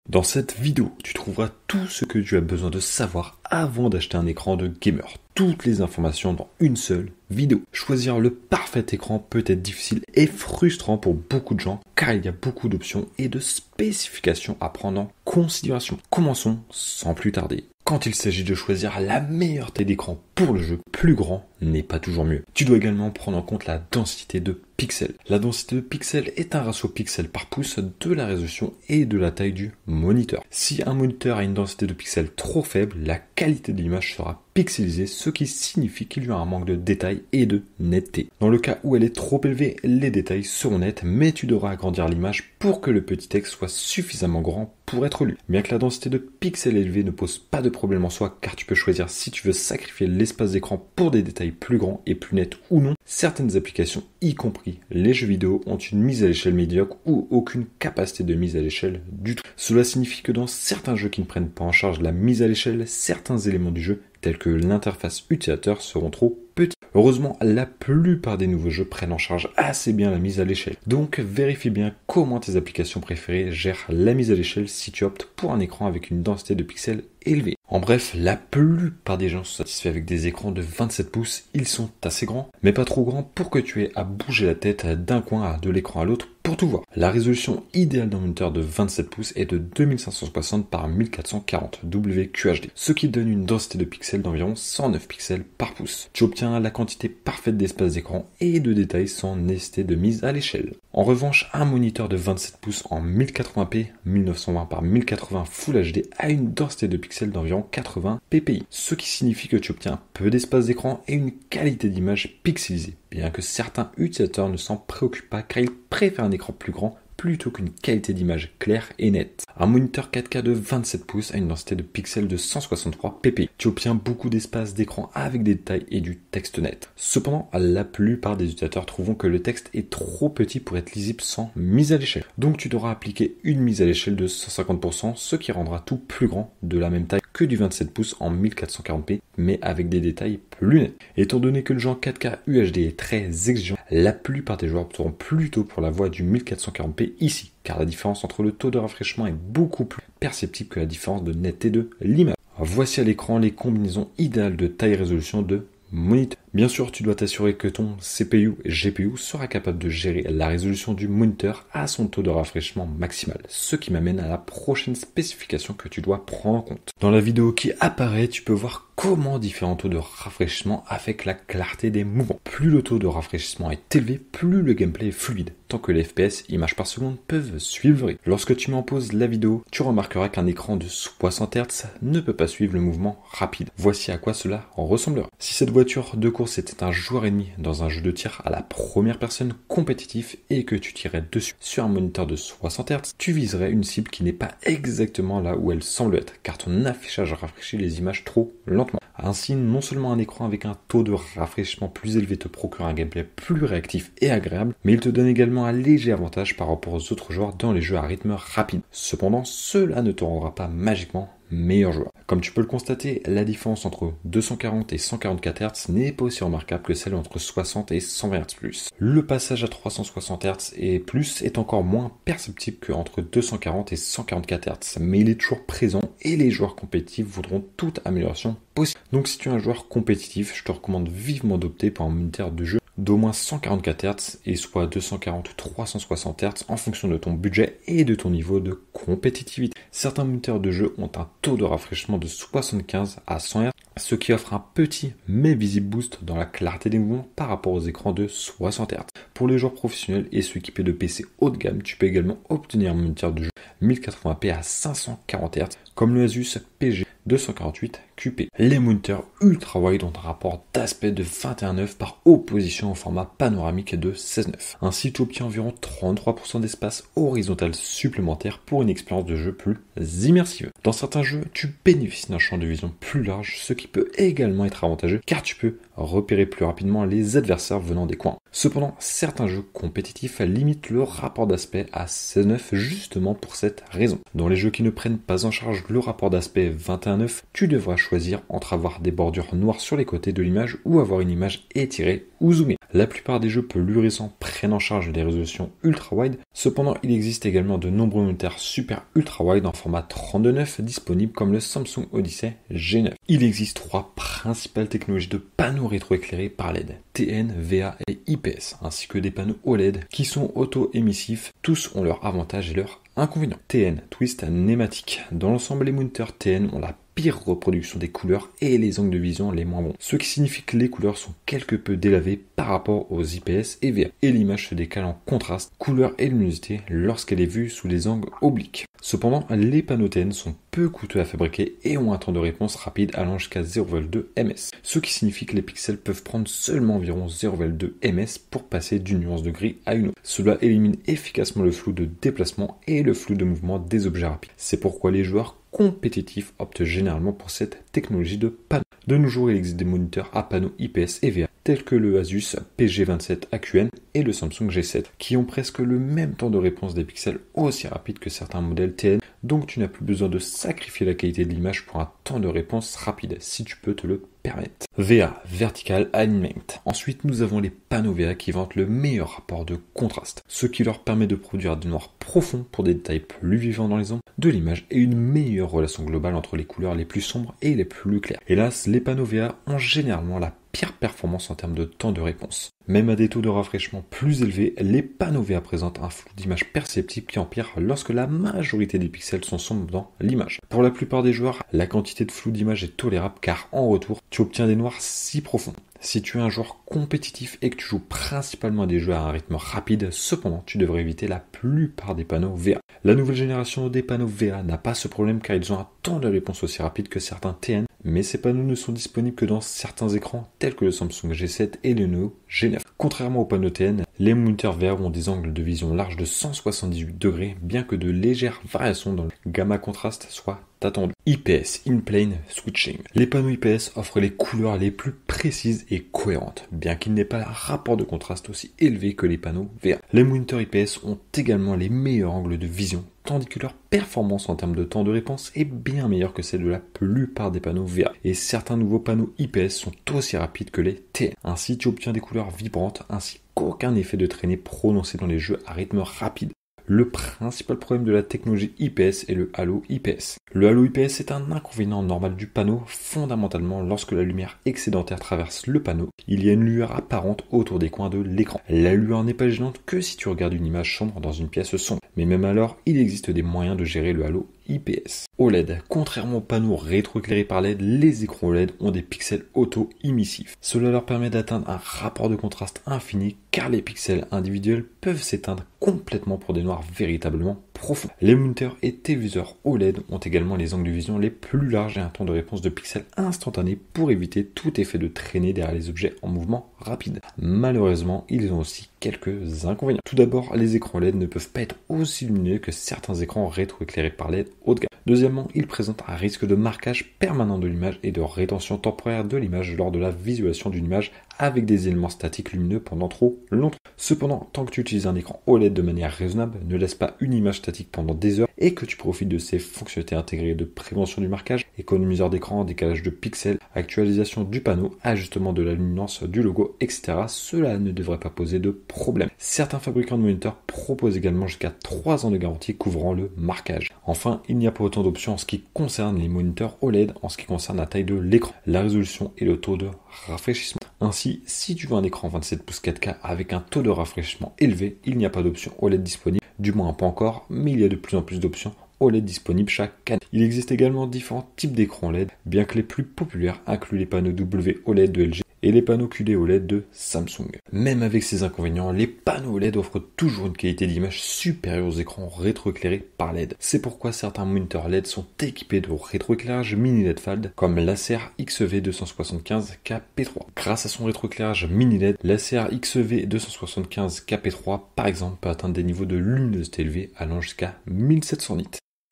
Dans cette vidéo, tu trouveras tout ce que tu as besoin de savoir avant d'acheter un écran de gamer. Toutes les informations dans une seule vidéo. Choisir le parfait écran peut être difficile et frustrant pour beaucoup de gens car il y a beaucoup d'options et de spécifications à prendre en considération. Commençons sans plus tarder. Quand il s'agit de choisir la meilleure taille d'écran pour le jeu, plus grand n'est pas toujours mieux. Tu dois également prendre en compte la densité de pixels. La densité de pixels est un ratio pixels par pouce de la résolution et de la taille du moniteur. Si un moniteur a une densité de pixels trop faible, la qualité de l'image sera pixelisée, ce qui signifie qu'il y aura un manque de détails et de netteté. Dans le cas où elle est trop élevée, les détails seront nets, mais tu devras agrandir l'image pour que le petit texte soit suffisamment grand pour être lu. Bien que la densité de pixels élevée ne pose pas de problème en soi, car tu peux choisir si tu veux sacrifier l'espace d'écran pour des détails plus grands et plus nets ou non, certaines applications, y compris les jeux vidéo, ont une mise à l'échelle médiocre ou aucune capacité de mise à l'échelle du tout. Cela signifie que dans certains jeux qui ne prennent pas en charge la mise à l'échelle, certains éléments du jeu, tels que l'interface utilisateur, seront trop petits. Heureusement, la plupart des nouveaux jeux prennent en charge assez bien la mise à l'échelle. Donc, vérifie bien comment tes applications préférées gèrent la mise à l'échelle si tu optes pour un écran avec une densité de pixels élevée. En bref, la plupart des gens sont satisfaits avec des écrans de 27 pouces. Ils sont assez grands, mais pas trop grands pour que tu aies à bouger la tête d'un coin de l'écran à l'autre pour tout voir. La résolution idéale d'un moniteur de 27 pouces est de 2560 par 1440 WQHD, ce qui donne une densité de pixels d'environ 109 pixels par pouce. Tu obtiens la quantité parfaite d'espace d'écran et de détails sans nécessité de mise à l'échelle. En revanche, un moniteur de 27 pouces en 1080p 1920 par 1080 Full HD a une densité de pixels d'environ 80 ppi, ce qui signifie que tu obtiens peu d'espace d'écran et une qualité d'image pixelisée, bien que certains utilisateurs ne s'en préoccupent pas car ils préfèrent un écran plus grand plutôt qu'une qualité d'image claire et nette. Un moniteur 4K de 27 pouces a une densité de pixels de 163 ppi. Tu obtiens beaucoup d'espace d'écran avec des détails et du texte net. Cependant, la plupart des utilisateurs trouveront que le texte est trop petit pour être lisible sans mise à l'échelle. Donc tu devras appliquer une mise à l'échelle de 150%, ce qui rendra tout plus grand, de la même taille que du 27 pouces en 1440p, mais avec des détails plus nets. Étant donné que le genre 4K UHD est très exigeant, la plupart des joueurs opteront plutôt pour la voie du 1440p ici, car la différence entre le taux de rafraîchissement est beaucoup plus perceptible que la différence de netteté de l'image. Voici à l'écran les combinaisons idéales de taille et résolution de moniteur. Bien sûr, tu dois t'assurer que ton CPU et GPU sera capable de gérer la résolution du moniteur à son taux de rafraîchissement maximal, ce qui m'amène à la prochaine spécification que tu dois prendre en compte. Dans la vidéo qui apparaît, tu peux voir comment différents taux de rafraîchissement affectent la clarté des mouvements. Plus le taux de rafraîchissement est élevé, plus le gameplay est fluide, tant que les FPS, images par seconde, peuvent suivre. Lorsque tu mets en pause la vidéo, tu remarqueras qu'un écran de 60 Hz ne peut pas suivre le mouvement rapide. Voici à quoi cela ressemblera. Si cette voiture de course était un joueur ennemi dans un jeu de tir à la première personne compétitif et que tu tirais dessus sur un moniteur de 60 Hz, tu viserais une cible qui n'est pas exactement là où elle semble être, car ton affichage rafraîchit les images trop lentement. Ainsi, non seulement un écran avec un taux de rafraîchissement plus élevé te procure un gameplay plus réactif et agréable, mais il te donne également un léger avantage par rapport aux autres joueurs dans les jeux à rythme rapide. Cependant, cela ne te rendra pas magiquement meilleur joueur. Comme tu peux le constater, la différence entre 240 et 144 Hz n'est pas aussi remarquable que celle entre 60 et 120 Hz+. Le passage à 360 Hz et plus est encore moins perceptible qu'entre 240 et 144 Hz, mais il est toujours présent et les joueurs compétitifs voudront toute amélioration possible. Donc si tu es un joueur compétitif, je te recommande vivement d'opter pour un moniteur de jeu d'au moins 144 Hz et soit 240 ou 360 Hz en fonction de ton budget et de ton niveau de compétitivité. Certains moniteurs de jeu ont un taux de rafraîchissement de 75 à 100 Hz, ce qui offre un petit mais visible boost dans la clarté des mouvements par rapport aux écrans de 60 Hz. Pour les joueurs professionnels et ceux équipés de PC haut de gamme, tu peux également obtenir un moniteur de jeu 1080p à 540 Hz comme le Asus PG 248 QP. Les moniteurs ultra wide ont un rapport d'aspect de 21:9 par opposition au format panoramique de 16:9. Ainsi, tu obtiens environ 33% d'espace horizontal supplémentaire pour une expérience de jeu plus immersive. Dans certains jeux, tu bénéficies d'un champ de vision plus large, ce qui peut également être avantageux car tu peux repérer plus rapidement les adversaires venant des coins. Cependant, certains jeux compétitifs limitent le rapport d'aspect à 16:9 justement pour cette raison. Dans les jeux qui ne prennent pas en charge le rapport d'aspect 21:9, tu devras choisir entre avoir des bordures noires sur les côtés de l'image ou avoir une image étirée ou zoomée. La plupart des jeux plus récents prennent en charge des résolutions ultra-wide, cependant il existe également de nombreux moniteurs super ultra-wide en format 32:9 disponibles comme le Samsung Odyssey G9. Il existe 3 principales technologies de panneaux rétroéclairés par LED, TN, VA et IPS, ainsi que des panneaux OLED qui sont auto-émissifs. Tous ont leurs avantages et leurs inconvénients. TN, twist nématique. Dans l'ensemble, les moniteurs TN ont la pire reproduction des couleurs et les angles de vision les moins bons. Ce qui signifie que les couleurs sont quelque peu délavées par rapport aux IPS et VA. Et l'image se décale en contraste, couleur et luminosité lorsqu'elle est vue sous des angles obliques. Cependant, les panneaux TN sont peu coûteux à fabriquer et ont un temps de réponse rapide allant jusqu'à 0,2 ms. Ce qui signifie que les pixels peuvent prendre seulement environ 0,2 ms pour passer d'une nuance de gris à une autre. Cela élimine efficacement le flou de déplacement et le flou de mouvement des objets rapides. C'est pourquoi les joueurs compétitifs optent généralement pour cette technologie de panneau. De nos jours, il existe des moniteurs à panneaux IPS et VA, tels que le Asus PG27 AQN et le Samsung G7, qui ont presque le même temps de réponse des pixels aussi rapide que certains modèles TN, donc tu n'as plus besoin de sacrifier la qualité de l'image pour un temps de réponse rapide, si tu peux te le permettre. VA, Vertical Alignment. Ensuite, nous avons les panneaux VA qui vantent le meilleur rapport de contraste, ce qui leur permet de produire des noirs profonds pour des détails plus vivants dans les ombres de l'image et une meilleure relation globale entre les couleurs les plus sombres et les plus claires. Hélas, les panneaux VA ont généralement la pire performance en termes de temps de réponse. Même à des taux de rafraîchissement plus élevés, les panneaux VA présentent un flou d'image perceptible qui empire lorsque la majorité des pixels sont sombres dans l'image. Pour la plupart des joueurs, la quantité de flou d'image est tolérable car en retour, tu obtiens des noirs si profonds. Si tu es un joueur compétitif et que tu joues principalement à des jeux à un rythme rapide, cependant, tu devrais éviter la plupart des panneaux VA. La nouvelle génération des panneaux VA n'a pas ce problème car ils ont un temps de réponse aussi rapide que certains TN, mais ces panneaux ne sont disponibles que dans certains écrans tels que le Samsung G7 et le Neo G9. Contrairement aux panneaux TN, les moniteurs VA ont des angles de vision larges de 178 degrés, bien que de légères variations dans le gamma contraste soient attendues. IPS, In-Plane Switching. Les panneaux IPS offrent les couleurs les plus précises et cohérentes, bien qu'il n'ait pas un rapport de contraste aussi élevé que les panneaux VA. Les moniteurs IPS ont également les meilleurs angles de vision, tandis que leur performance en termes de temps de réponse est bien meilleure que celle de la plupart des panneaux VA. Et certains nouveaux panneaux IPS sont aussi rapides que les TN. Ainsi, tu obtiens des couleurs vibrantes ainsi qu'aucun effet de traînée prononcé dans les jeux à rythme rapide. Le principal problème de la technologie IPS est le halo IPS. Le halo IPS est un inconvénient normal du panneau. Fondamentalement, lorsque la lumière excédentaire traverse le panneau, il y a une lueur apparente autour des coins de l'écran. La lueur n'est pas gênante que si tu regardes une image sombre dans une pièce sombre. Mais même alors, il existe des moyens de gérer le halo IPS. OLED. Contrairement aux panneaux rétroéclairés par LED, les écrans OLED ont des pixels auto-émissifs. Cela leur permet d'atteindre un rapport de contraste infini car les pixels individuels peuvent s'éteindre complètement pour des noirs véritablement profonds. Les moniteurs et téléviseurs OLED ont également les angles de vision les plus larges et un temps de réponse de pixels instantané pour éviter tout effet de traînée derrière les objets en mouvement rapide. Malheureusement, ils ont aussi quelques inconvénients. Tout d'abord, les écrans LED ne peuvent pas être aussi lumineux que certains écrans rétroéclairés par LED haut de gamme. Deuxièmement, ils présentent un risque de marquage permanent de l'image et de rétention temporaire de l'image lors de la visualisation d'une image avec des éléments statiques lumineux pendant trop longtemps. Cependant, tant que tu utilises un écran OLED de manière raisonnable, ne laisse pas une image statique pendant des heures et que tu profites de ses fonctionnalités intégrées de prévention du marquage, économiseur d'écran, décalage de pixels, actualisation du panneau, ajustement de la luminance du logo, etc. Cela ne devrait pas poser de problème. Certains fabricants de moniteurs proposent également jusqu'à 3 ans de garantie couvrant le marquage. Enfin, il n'y a pas autant d'options en ce qui concerne les moniteurs OLED en ce qui concerne la taille de l'écran, la résolution et le taux de rafraîchissement. Ainsi, si tu veux un écran 27 pouces 4K avec un taux de rafraîchissement élevé, il n'y a pas d'option OLED disponible, du moins pas encore, mais il y a de plus en plus d'options OLED disponibles chaque année. Il existe également différents types d'écrans LED, bien que les plus populaires incluent les panneaux WOLED de LG et les panneaux QD OLED de Samsung. Même avec ces inconvénients, les panneaux OLED offrent toujours une qualité d'image supérieure aux écrans rétroéclairés par LED. C'est pourquoi certains moniteurs LED sont équipés de rétroéclairage mini LED Fold comme l'Acer XEV275KP3. Grâce à son rétroéclairage mini LED, l'Acer XEV275KP3 par exemple peut atteindre des niveaux de luminosité élevés allant jusqu'à 1700 nits.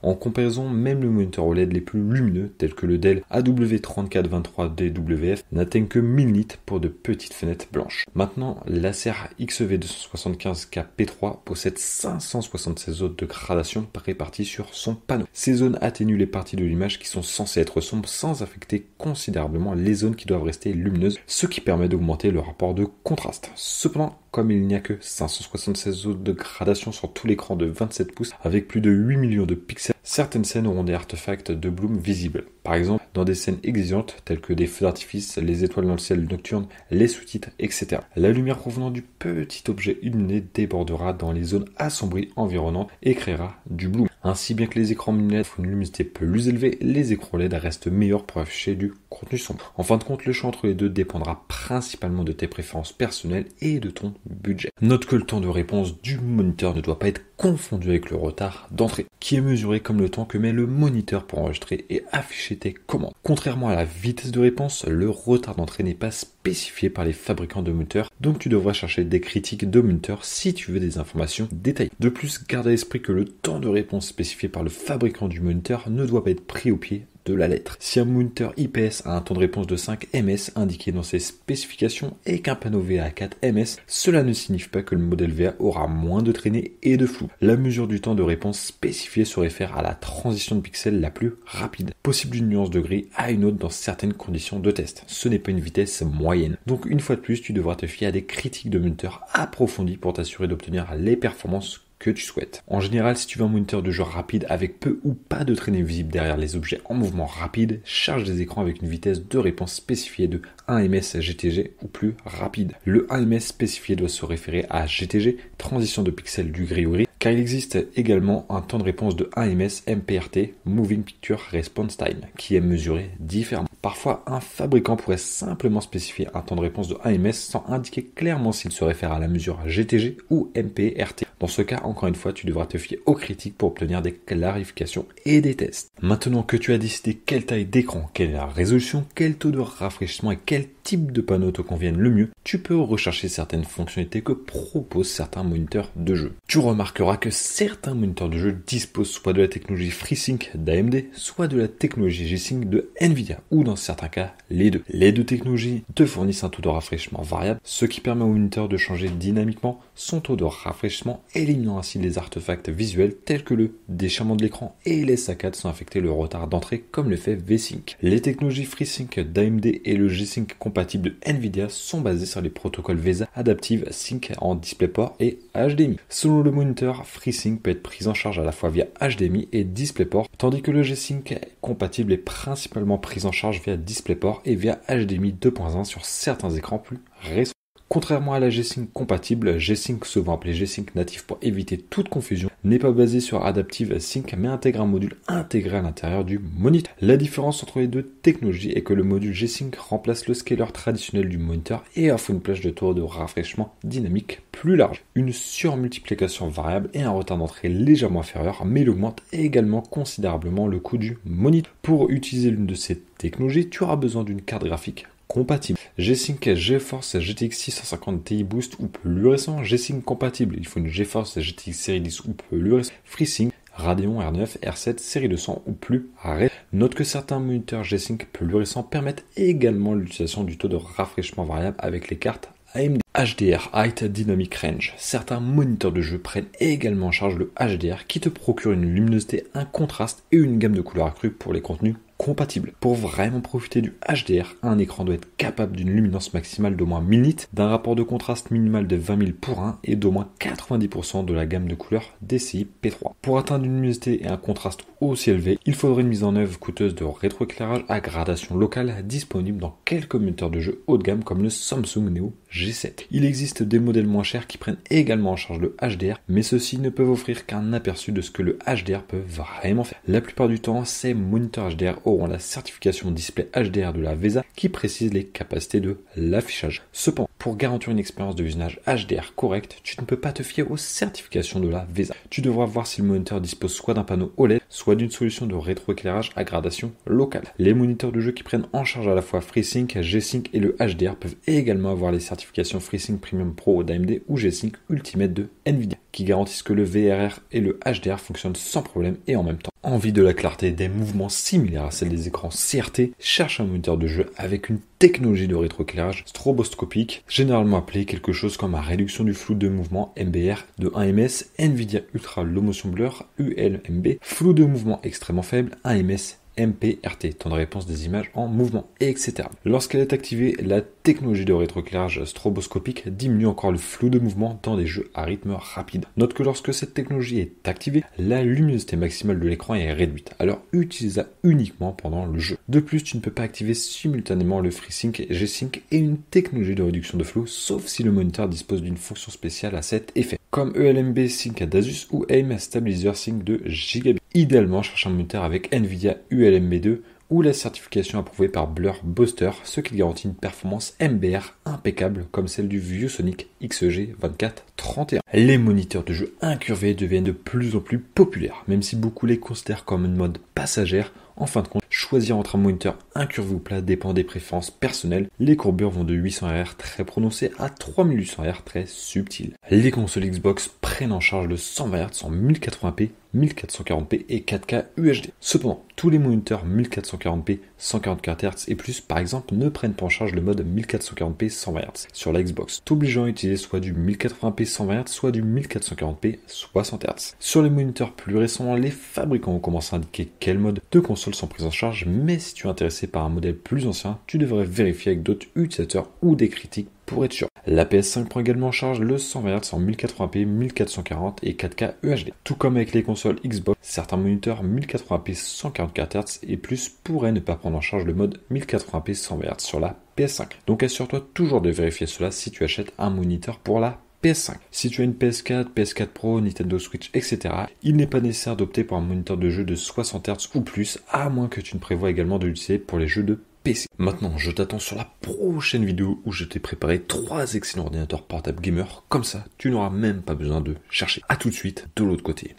En comparaison, même les moniteurs OLED les plus lumineux, tels que le Dell AW3423DWF, n'atteignent que 1000 nits pour de petites fenêtres blanches. Maintenant, l'Acer XEV275K-P3 possède 576 zones de gradation réparties sur son panneau. Ces zones atténuent les parties de l'image qui sont censées être sombres sans affecter considérablement les zones qui doivent rester lumineuses, ce qui permet d'augmenter le rapport de contraste. Cependant, comme il n'y a que 576 zones de gradation sur tout l'écran de 27 pouces avec plus de 8 millions de pixels, certaines scènes auront des artefacts de bloom visibles. Par exemple, dans des scènes exigeantes telles que des feux d'artifice, les étoiles dans le ciel nocturne, les sous-titres, etc. La lumière provenant du petit objet illuminé débordera dans les zones assombries environnantes et créera du bloom. Ainsi, bien que les écrans mini-LED offrent une luminosité plus élevée, les écrans LED restent meilleurs pour afficher du contenu sombre. En fin de compte, le choix entre les deux dépendra principalement de tes préférences personnelles et de ton budget. Note que le temps de réponse du moniteur ne doit pas être confondu avec le retard d'entrée, qui est mesuré comme le temps que met le moniteur pour enregistrer et afficher tes commandes. Contrairement à la vitesse de réponse, le retard d'entrée n'est pas spécifié par les fabricants de moniteurs, donc tu devras chercher des critiques de moniteurs si tu veux des informations détaillées. De plus, garde à l'esprit que le temps de réponse spécifié par le fabricant du moniteur ne doit pas être pris au pied de la lettre. Si un moniteur IPS a un temps de réponse de 5 ms indiqué dans ses spécifications et qu'un panneau VA a 4 ms, cela ne signifie pas que le modèle VA aura moins de traînées et de flou. La mesure du temps de réponse spécifié se réfère à la transition de pixels la plus rapide, possible d'une nuance de gris à une autre dans certaines conditions de test. Ce n'est pas une vitesse moyenne. Donc une fois de plus, tu devras te fier à des critiques de moniteurs approfondies pour t'assurer d'obtenir les performances que tu souhaites. En général, si tu veux un moniteur de jeu rapide avec peu ou pas de traînées visibles derrière les objets en mouvement rapide, charge des écrans avec une vitesse de réponse spécifiée de 1 ms GTG ou plus rapide. Le 1 ms spécifié doit se référer à GTG, transition de pixels du gris au gris, car il existe également un temps de réponse de 1 ms MPRT, Moving Picture Response Time, qui est mesuré différemment. Parfois, un fabricant pourrait simplement spécifier un temps de réponse de 1 ms sans indiquer clairement s'il se réfère à la mesure GTG ou MPRT. Dans ce cas, encore une fois, tu devras te fier aux critiques pour obtenir des clarifications et des tests. Maintenant que tu as décidé quelle taille d'écran, quelle est la résolution, quel taux de rafraîchissement et quel type de panneau te conviennent le mieux, tu peux rechercher certaines fonctionnalités que proposent certains moniteurs de jeu. Tu remarqueras que certains moniteurs de jeu disposent soit de la technologie FreeSync d'AMD, soit de la technologie G-Sync de Nvidia, ou dans certains cas, les deux. Les deux technologies te fournissent un taux de rafraîchissement variable, ce qui permet au moniteur de changer dynamiquement son taux de rafraîchissement, éliminant ainsi les artefacts visuels tels que le déchirement de l'écran et les saccades sans affecter le retard d'entrée comme le fait V-Sync. Les technologies FreeSync d'AMD et le G-Sync compatible de Nvidia sont basées sur les protocoles VESA Adaptive Sync en DisplayPort et HDMI. Selon le moniteur, FreeSync peut être pris en charge à la fois via HDMI et DisplayPort, tandis que le G-Sync compatible est principalement pris en charge via DisplayPort et via HDMI 2.1 sur certains écrans plus récents. Contrairement à la G-Sync compatible, G-Sync, souvent appelé G-Sync natif pour éviter toute confusion, n'est pas basé sur Adaptive Sync mais intègre un module intégré à l'intérieur du moniteur. La différence entre les deux technologies est que le module G-Sync remplace le scaler traditionnel du moniteur et offre une plage de taux de rafraîchissement dynamique plus large, une surmultiplication variable et un retard d'entrée légèrement inférieur, mais il augmente également considérablement le coût du moniteur. Pour utiliser l'une de ces technologies, tu auras besoin d'une carte graphique compatible. G-Sync GeForce GTX 650 Ti Boost ou plus récent, G-Sync compatible. Il faut une GeForce GTX série 10 ou plus récent. FreeSync Radeon R9, R7 série 200 ou plus récent. Note que certains moniteurs G-Sync plus récents permettent également l'utilisation du taux de rafraîchissement variable avec les cartes AMD. HDR, Height Dynamic Range. Certains moniteurs de jeu prennent également en charge le HDR qui te procure une luminosité, un contraste et une gamme de couleurs accrues pour les contenus compatibles. Pour vraiment profiter du HDR, un écran doit être capable d'une luminance maximale d'au moins 1000 nits, d'un rapport de contraste minimal de 20 000 pour 1 et d'au moins 90% de la gamme de couleurs DCI P3. Pour atteindre une luminosité et un contraste aussi élevé, il faudrait une mise en œuvre coûteuse de rétroéclairage à gradation locale disponible dans quelques moniteurs de jeu haut de gamme comme le Samsung Neo G7. Il existe des modèles moins chers qui prennent également en charge le HDR, mais ceux-ci ne peuvent offrir qu'un aperçu de ce que le HDR peut vraiment faire. La plupart du temps, ces moniteurs HDR auront la certification display HDR de la VESA qui précise les capacités de l'affichage. Cependant, pour garantir une expérience de visionnage HDR correcte, tu ne peux pas te fier aux certifications de la VESA. Tu devras voir si le moniteur dispose soit d'un panneau OLED, soit d'une solution de rétroéclairage à gradation locale. Les moniteurs de jeu qui prennent en charge à la fois FreeSync, G-Sync et le HDR peuvent également avoir les certifications FreeSync Premium Pro d'AMD ou G-Sync Ultimate de Nvidia, qui garantissent que le VRR et le HDR fonctionnent sans problème et en même temps. Envie de la clarté, des mouvements similaires à celles des écrans CRT, cherche un moniteur de jeu avec une technologie de rétroéclairage stroboscopique, généralement appelée quelque chose comme la réduction du flou de mouvement MBR de 1 ms, NVIDIA Ultra Low Motion Blur ULMB, flou de mouvement extrêmement faible 1 ms, MPRT, temps de réponse des images en mouvement, etc. Lorsqu'elle est activée, la technologie de rétroéclairage stroboscopique diminue encore le flou de mouvement dans des jeux à rythme rapide. Note que lorsque cette technologie est activée, la luminosité maximale de l'écran est réduite, alors utilisez-la uniquement pendant le jeu. De plus, tu ne peux pas activer simultanément le FreeSync, G-Sync et une technologie de réduction de flou, sauf si le moniteur dispose d'une fonction spéciale à cet effet, comme ELMB Sync d'Asus ou AIM Stabilizer Sync de Gigabit. Idéalement, cherche un moniteur avec NVIDIA ULMB2 ou la certification approuvée par Blur Booster, ce qui garantit une performance MBR impeccable comme celle du ViewSonic XEG2431. Les moniteurs de jeu incurvés deviennent de plus en plus populaires, même si beaucoup les considèrent comme une mode passagère. En fin de compte, choisir entre un moniteur incurvé ou plat dépend des préférences personnelles. Les courbures vont de 800 Hz très prononcées à 3800 Hz très subtiles. Les consoles Xbox prennent en charge le 120 Hz en 1080p, 1440p et 4K UHD. Cependant, tous les moniteurs 1440p, 144 Hz et plus par exemple ne prennent pas en charge le mode 1440p 120 Hz sur la Xbox, t'obligeant à utiliser soit du 1080p 120 Hz, soit du 1440p 60 Hz. Sur les moniteurs plus récents, les fabricants ont commencé à indiquer quel mode de console sont pris en charge, mais si tu es intéressé par un modèle plus ancien, tu devrais vérifier avec d'autres utilisateurs ou des critiques pour être sûr. La PS5 prend également en charge le 120 Hz en 1080p, 1440 et 4K UHD. Tout comme avec les consoles Xbox, certains moniteurs 1080p 144 Hz et plus pourraient ne pas prendre en charge le mode 1080p 120 Hz sur la PS5. Donc assure-toi toujours de vérifier cela si tu achètes un moniteur pour la PS5. Si tu as une PS4, PS4 Pro, Nintendo Switch, etc., il n'est pas nécessaire d'opter pour un moniteur de jeu de 60 Hz ou plus, à moins que tu ne prévois également de l'utiliser pour les jeux de PC. Maintenant, je t'attends sur la prochaine vidéo où je t'ai préparé 3 excellents ordinateurs portables gamers. Comme ça, tu n'auras même pas besoin de chercher. À tout de suite de l'autre côté.